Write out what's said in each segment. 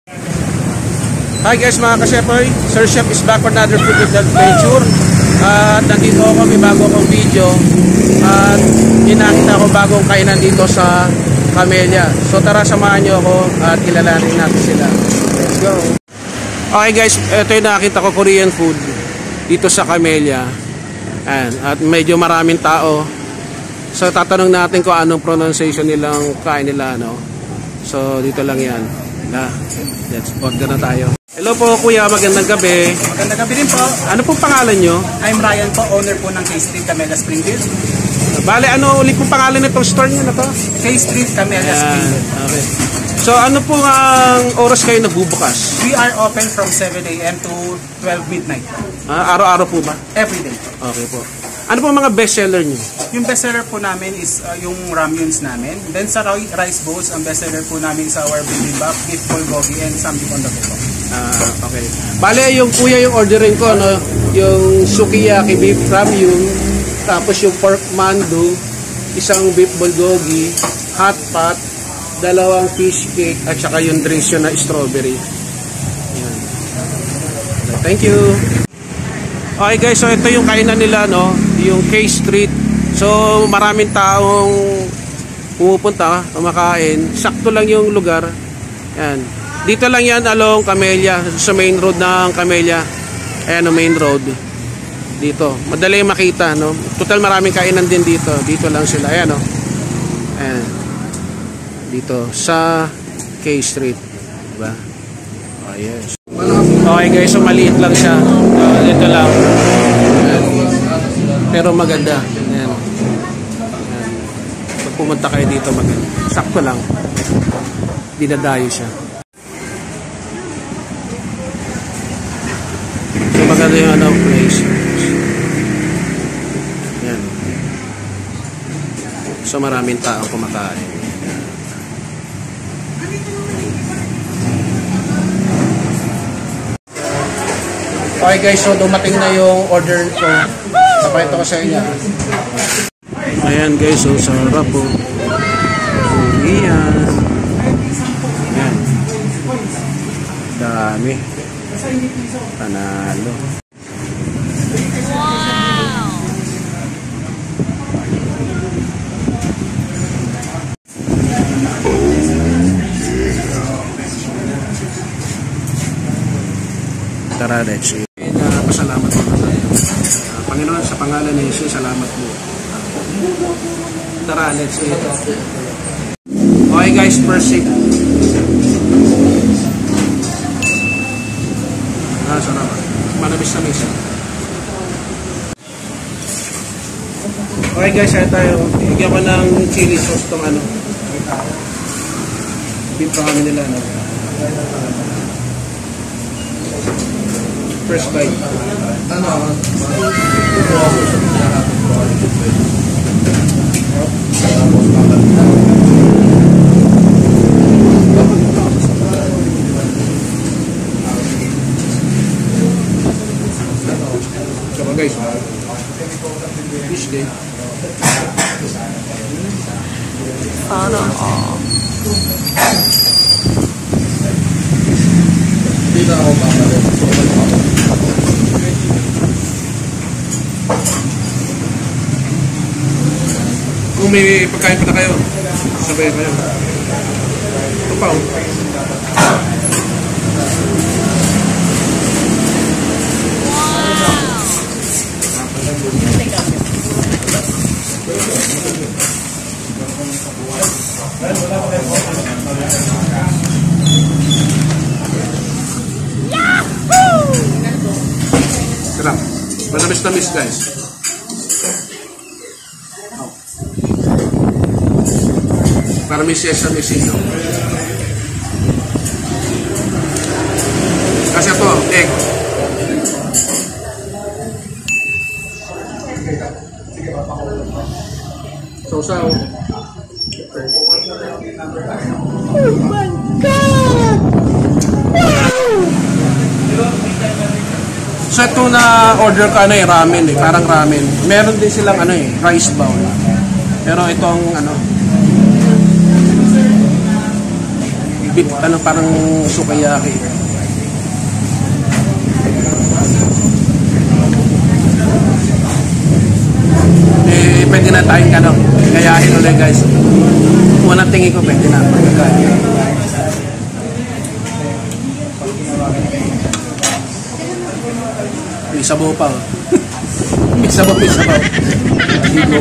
Hi guys mga ka-shepoy, Sir Chef is back for another food adventure. At nandito ako, may bago akong video. At inakita ko bagong kainan dito sa Camellia. So tara, samahan nyo ako at kilalanin natin sila. Let's go! Okay guys, ito yung nakita ko, Korean food dito sa Camellia. At medyo maraming tao. So tatanong natin kung anong pronunciation nilang kain nila, no? So dito lang yan. Let's order na tayo. Hello po kuya, magandang gabi. Magandang gabi rin po. Ano pong pangalan nyo? I'm Ryan po, owner po ng K-Street Camellia Springfield. Bale, ano ulit pong pangalan nitong store nyo na to? K-Street Camellia Springfield. Okay. So ano pong ang oras kayo nagbubukas? We are open from 7 a.m. to 12 midnight. Araw-araw po ba? Every day. Okay po. Ano pong mga bestseller nyo? Yung bestseller po namin is yung ramyuns namin. Then sa rice bowls, ang bestseller po namin is our bibimbap, beef bulgogi, and something on the go. Okay. Bale, yung kuya yung ordering ko, no? Yung sukiyaki beef ramyun, tapos yung pork mandu, isang beef bulgogi, hot pot, dalawang fish cake, at saka yung drinks yun na strawberry. Ayan. Thank you. Okay guys, so ito yung kainan nila, no? Yung K-Street. So maraming taong pumupunta, kumakain. Sakto lang yung lugar. Yan. Dito lang yan along Camellia, sa main road ng Camellia. Ayan ang main road. Dito. Madali makita, no? Total maraming kainan din dito. Dito lang sila. Ayan, no? Ayan. Dito sa K-Street. Diba? Oh, yes. Okay guys, so maliit lang siya. Dito lang. Pero maganda. Ayan. Ayan. Pag pumunta kayo dito, maganda. Sakto lang. Dinadayo siya. So maganda yung ano place. Ayan. So maraming tao kumakain. Okay guys, so dumating na yung order ko. Napakita ko sa inyo. Ayan guys, so sarap po. Ayan. Ayan. Dami. Panalo. Wow! Tara, let's see. Pasalamat po tayo. Panginoon, sa pangalan ni Jesus, salamat po. Tara, let's eat. Okay guys, persik. Sarap. Manabis-nabis. Okay guys, ayan tayo. Higyan ko ng chili sauce itong ano. Beef kami nila. No? First bite. Come on guys. Fish day. Dito ako babalik. Kung may pagkain pa na kayo, sabay kayo. Ito pa. Sarap. Manamis-namis guys. Para may sesame-sino. Kasi ito, egg. Sausaw. Oh my God! Wow! So ito na order ka ano ramen parang ramen. Meron din silang ano rice bowl. Pero itong ano beef, ano, parang sukiyaki. Eh, pwede na tayong ano, gayahin ulit guys. Unang tingin ko, pwede na. May sabaw pa, oh. May sabaw. Ligo.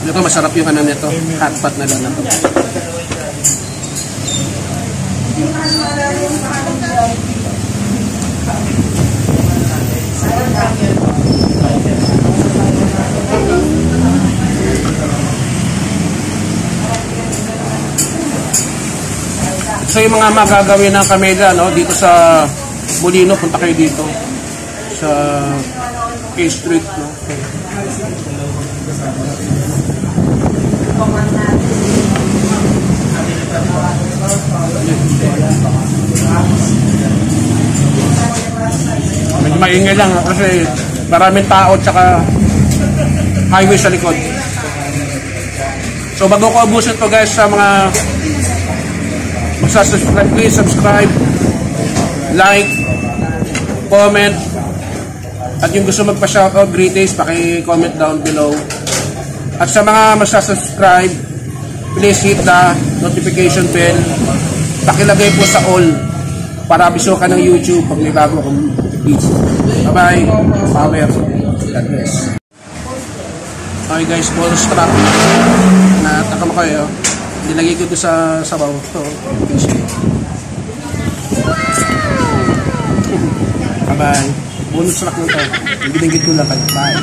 Ito, masarap yung ano nito. Hot pot na lang ito. So yung mga magagawin ng Camellia, no, dito sa Molino, punta kayo dito sa K Street, no. Medyo maingay lang kasi maraming tao tsaka highway sa likod. So bago ko ubusin to guys, sa mga magsasubscribe, please subscribe, like, comment, at yung gusto magpa-shoutout, greetings, paki-comment down below. At sa mga magsasubscribe, please hit the notification bell, pakilagay po sa all para abiso ka ng YouTube pag may bago akong video. Bye bye, power, God bless. Okay guys, bonus trap na taka mo kayo. Nilagay ko ito sa sabaw. Ito. Bye-bye. Bonus track na ito. Binigit ko lang kayo. Bye.